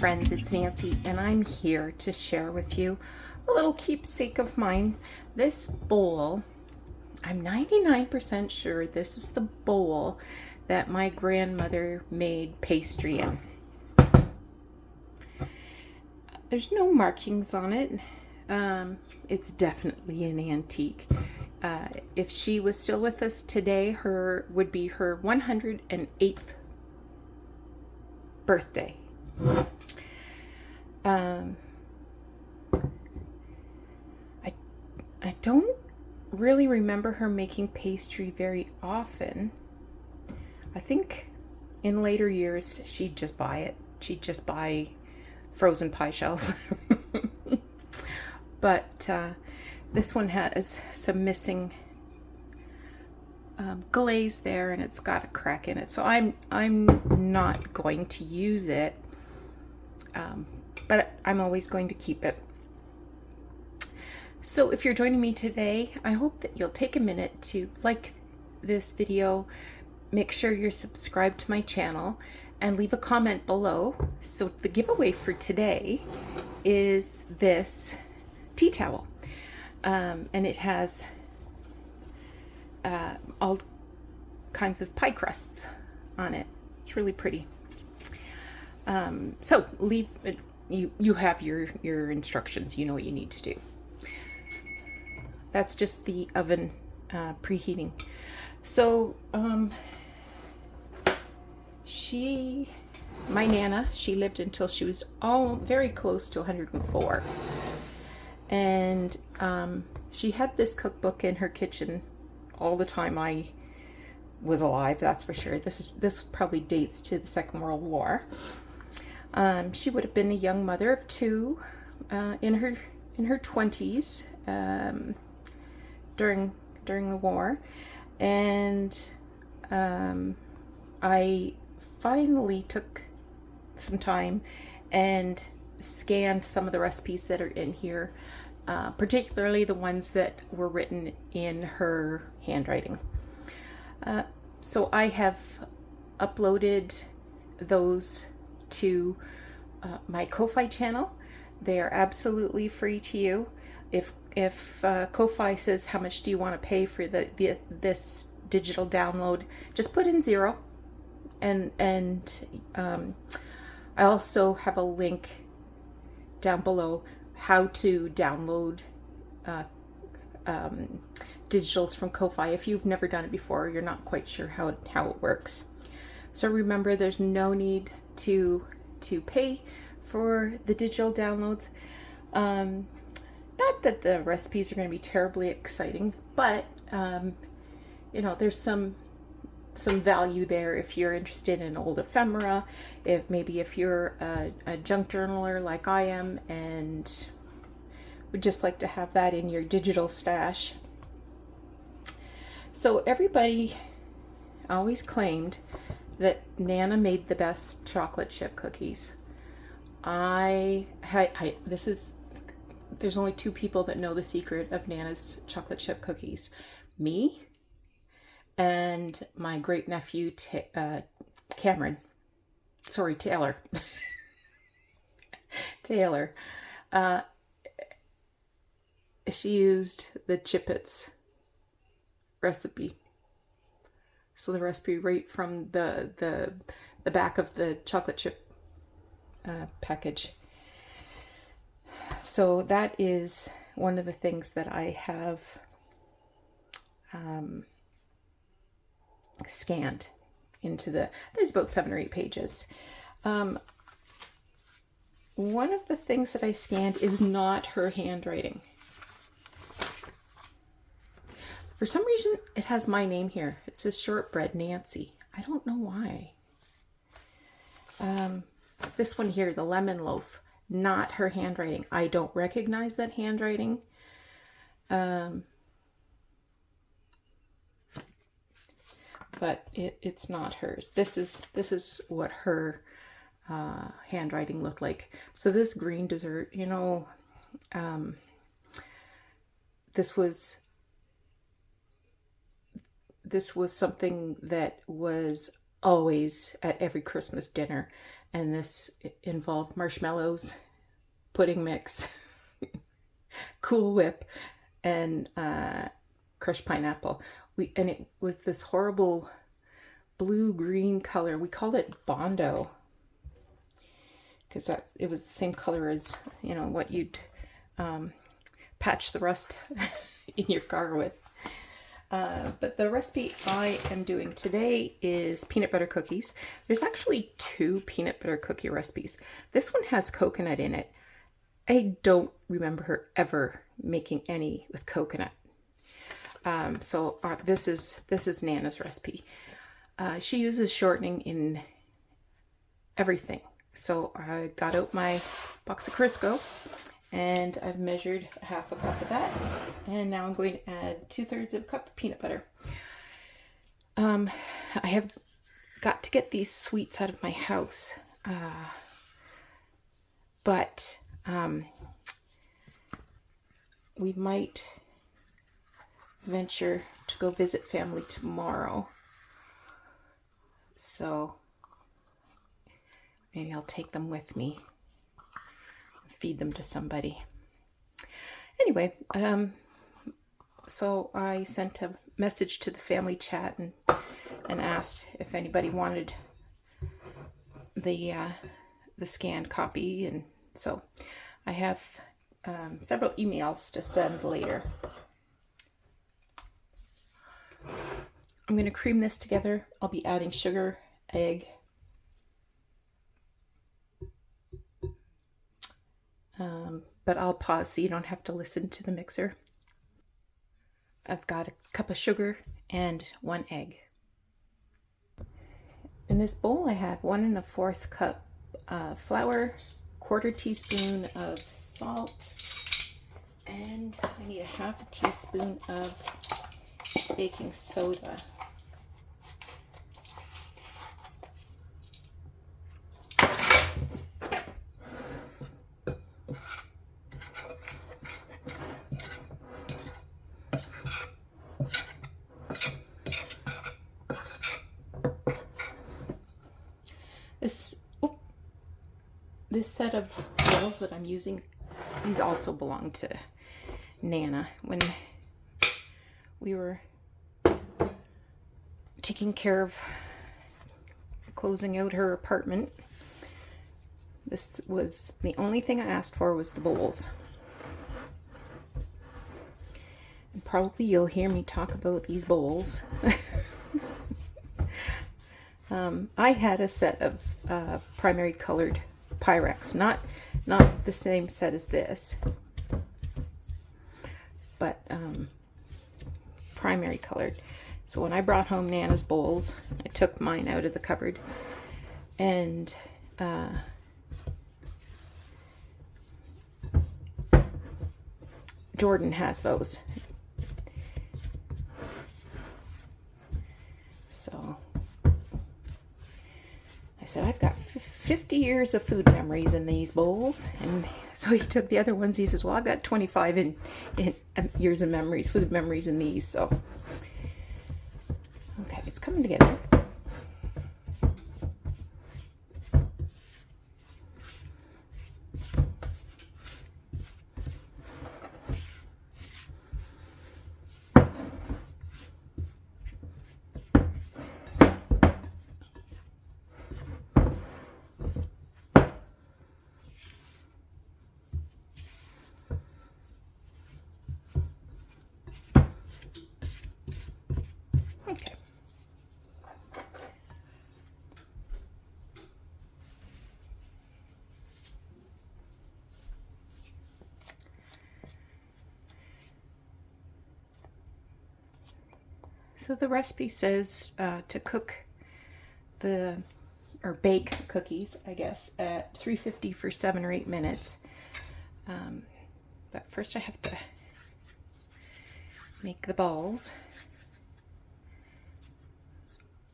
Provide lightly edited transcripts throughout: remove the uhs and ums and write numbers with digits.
friends, it's Nancy, and I'm here to share with you a little keepsake of mine. This bowl, I'm 99% sure this is the bowl that my grandmother made pastry in. There's no markings on it. It's definitely an antique. If she was still with us today, would be her 108th birthday. I don't really remember her making pastry very often. I think in later years she'd just buy it. She'd just buy frozen pie shells. But this one has some missing glaze there, and it's got a crack in it. So I'm not going to use it, but I'm always going to keep it. So if you're joining me today, I hope that you'll take a minute to like this video, make sure you're subscribed to my channel, and leave a comment below. So the giveaway for today is this tea towel, and it has all kinds of pie crusts on it. It's really pretty. So leave it, you have your instructions. You know what you need to do. That's just the oven preheating. So my Nana, she lived until she was very close to 104, and she had this cookbook in her kitchen all the time I was alive, that's for sure. This probably dates to the Second World War. She would have been a young mother of two in her 20s during the war, and I finally took some time and scanned some of the recipes that are in here, particularly the ones that were written in her handwriting. So I have uploaded those to my Ko-Fi channel. They are absolutely free to you. If Ko-Fi says how much do you want to pay for this digital download, just put in 0, and I also have a link down below how to download digitals from Ko-Fi if you've never done it before, or you're not quite sure how it works. So remember, there's no need to pay for the digital downloads. Not that the recipes are going to be terribly exciting, but there's some value there if you're interested in old ephemera, if you're a junk journaler like I am and would just like to have that in your digital stash. So everybody always claimed that Nana made the best chocolate chip cookies. There's only 2 people that know the secret of Nana's chocolate chip cookies. Me and my great nephew, Cameron. Sorry, Taylor. Taylor. She used the Chippets recipe. So the recipe right from the back of the chocolate chip package. So that is one of the things that I have scanned into there's about 7 or 8 pages. One of the things that I scanned is not her handwriting. For some reason, it has my name here. It says Shortbread Nancy. I don't know why. This one here, the lemon loaf, not her handwriting. I don't recognize that handwriting. But it's not hers. This is what her handwriting looked like. So this green dessert, this was something that was always at every Christmas dinner. And this involved marshmallows, pudding mix, Cool Whip, and crushed pineapple. And it was this horrible blue-green color. We called it Bondo because it was the same color as, you know, what you'd patch the rust in your car with. But the recipe I am doing today is peanut butter cookies. There's actually 2 peanut butter cookie recipes. This one has coconut in it. I don't remember her ever making any with coconut. So this is Nana's recipe. She uses shortening in everything. So I got out my box of Crisco and I've measured 1/2 cup of that. And now I'm going to add 2/3 of a cup of peanut butter. I have got to get these sweets out of my house. But we might venture to go visit family tomorrow. So maybe I'll take them with me, feed them to somebody. Anyway, so I sent a message to the family chat and asked if anybody wanted the scanned copy, and so I have several emails to send later. I'm going to cream this together. I'll be adding sugar, egg, but I'll pause so you don't have to listen to the mixer. I've got a cup of sugar and 1 egg. In this bowl I have 1 1/4 cup flour, 1/4 teaspoon of salt, and I need a 1/2 teaspoon of baking soda. This set of bowls that I'm using, these also belong to Nana. When we were taking care of closing out her apartment, this was the only thing I asked for, was the bowls. And probably you'll hear me talk about these bowls. I had a set of primary colored Pyrex, not the same set as this, but primary colored. So when I brought home Nana's bowls, I took mine out of the cupboard, and Jordan has those. So I said, I've got 50 years of food memories in these bowls. And so he took the other ones. He says, well, I've got 25 in years of memories, food memories in these. So, okay, it's coming together. Okay. So the recipe says to cook or bake cookies, I guess, at 350 for 7 or 8 minutes. But first I have to make the balls.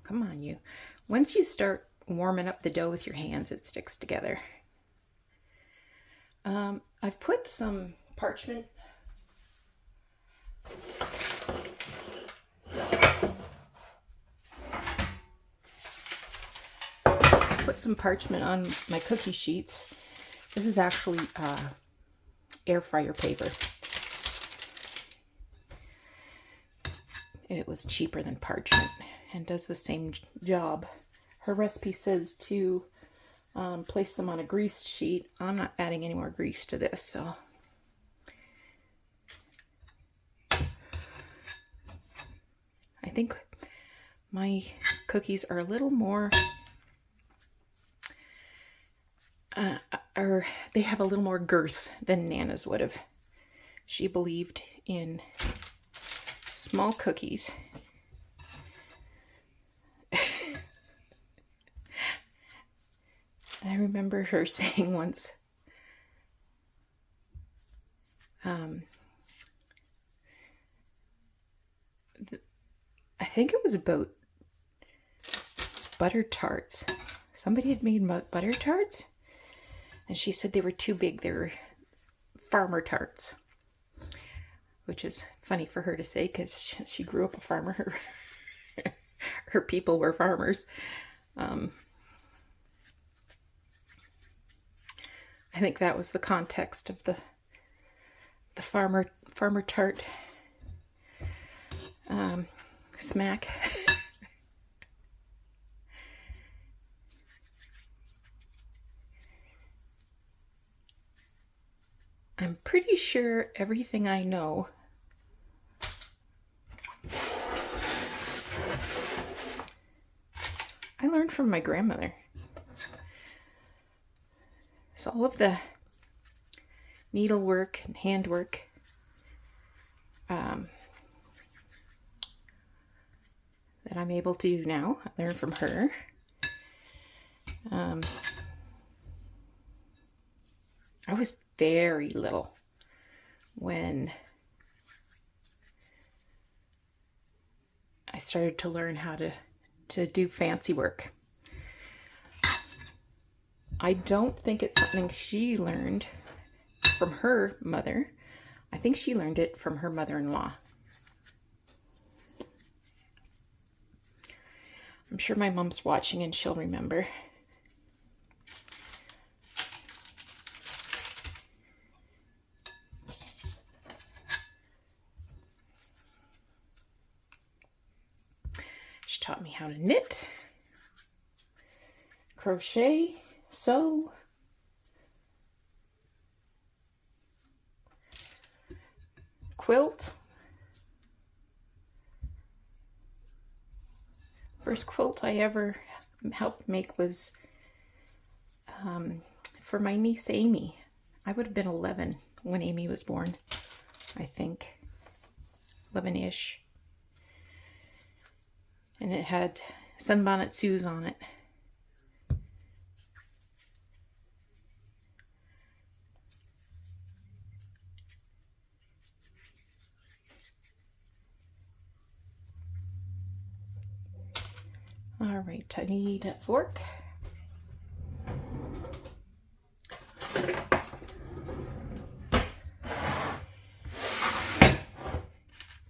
Come on, you. Once you start warming up the dough with your hands, it sticks together. I've put some parchment put some parchment on my cookie sheets. This is actually air fryer paper. It was cheaper than parchment and does the same job. Her recipe says to place them on a greased sheet. I'm not adding any more grease to this, so. I think my cookies are a little more, they have a little more girth than Nana's would have. She believed in small cookies. I remember her saying once, I think it was about butter tarts. Somebody had made butter tarts, and she said they were too big. They were farmer tarts, which is funny for her to say because she grew up a farmer. Her people were farmers. I think that was the context of the farmer tart smack. I'm pretty sure everything I know I learned from my grandmother. So all of the needlework and handwork that I'm able to do now, I learned from her. I was very little when I started to learn how to do fancy work. I don't think it's something she learned from her mother. I think she learned it from her mother-in-law. I'm sure my mom's watching and she'll remember. She taught me how to knit, crochet, sew, quilt. First quilt I ever helped make was for my niece Amy. I would have been 11 when Amy was born, I think. 11-ish. And it had Sunbonnet Sue's on it. All right, I need a fork.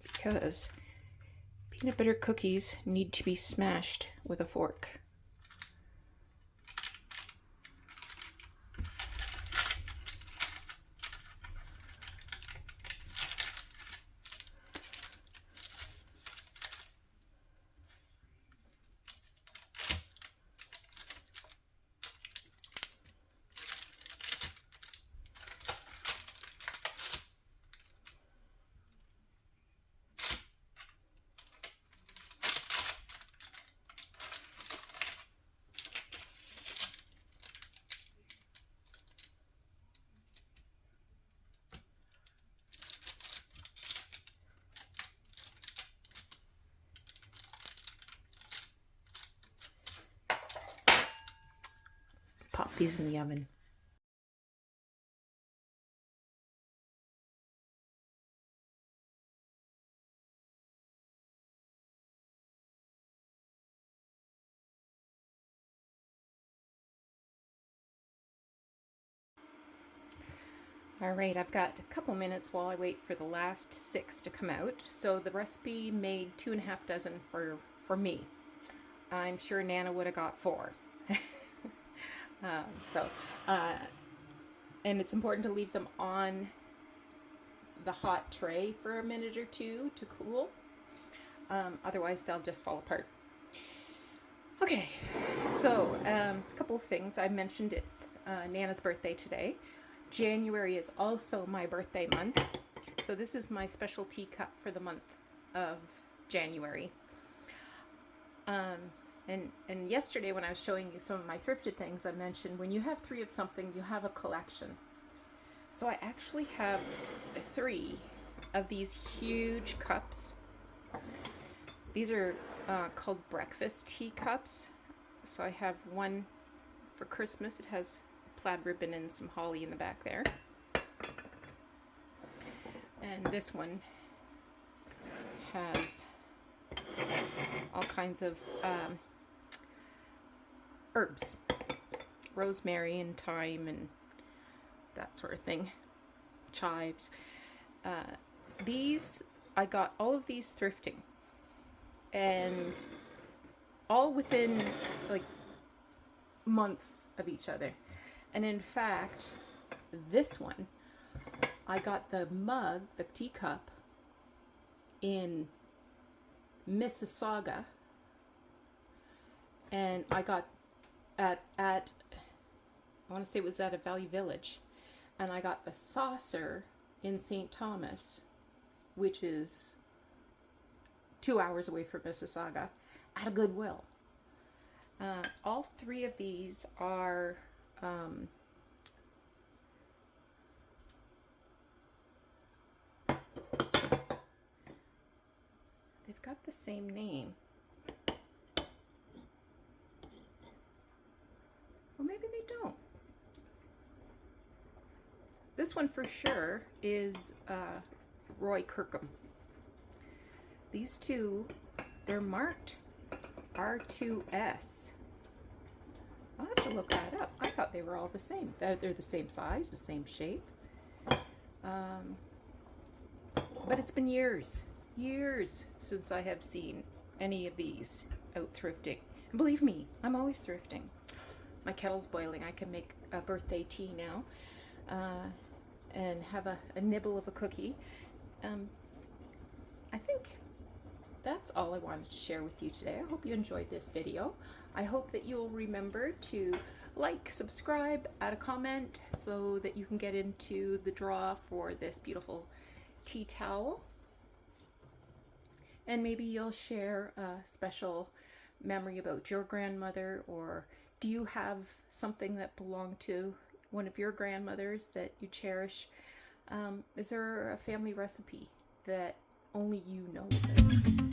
Because peanut butter cookies need to be smashed with a fork. Pop these in the oven. All right, I've got a couple minutes while I wait for the last 6 to come out. So the recipe made 2.5 dozen for me. I'm sure Nana would have got 4. So, and it's important to leave them on the hot tray for a minute or two to cool. Otherwise, they'll just fall apart. Okay, so a couple of things. I mentioned it's Nana's birthday today. January is also my birthday month. So this is my special teacup for the month of January. And yesterday when I was showing you some of my thrifted things, I mentioned when you have 3 of something, you have a collection. So I actually have 3 of these huge cups. These are called breakfast teacups. So I have one for Christmas. It has plaid ribbon and some holly in the back there. And this one has all kinds of herbs, rosemary and thyme and that sort of thing, chives. I got all of these thrifting, and all within like months of each other. And in fact, this one, I got the mug, the teacup, in Mississauga, and I got at I want to say it was at a Value Village, and I got the saucer in St. Thomas, which is 2 hours away from Mississauga, at a Goodwill. All 3 of these are they've got the same name. Well, maybe they don't. This one for sure is Roy Kirkham. These 2, they're marked R2S. I'll have to look that up. I thought they were all the same. They're the same size, the same shape. But it's been years since I have seen any of these out thrifting. And believe me, I'm always thrifting. My kettle's boiling. I can make a birthday tea now and have a nibble of a cookie. I think that's all I wanted to share with you today. I hope you enjoyed this video. I hope that you'll remember to like, subscribe, add a comment so that you can get into the draw for this beautiful tea towel. And maybe you'll share a special memory about your grandmother, or do you have something that belonged to one of your grandmothers that you cherish? Is there a family recipe that only you know about?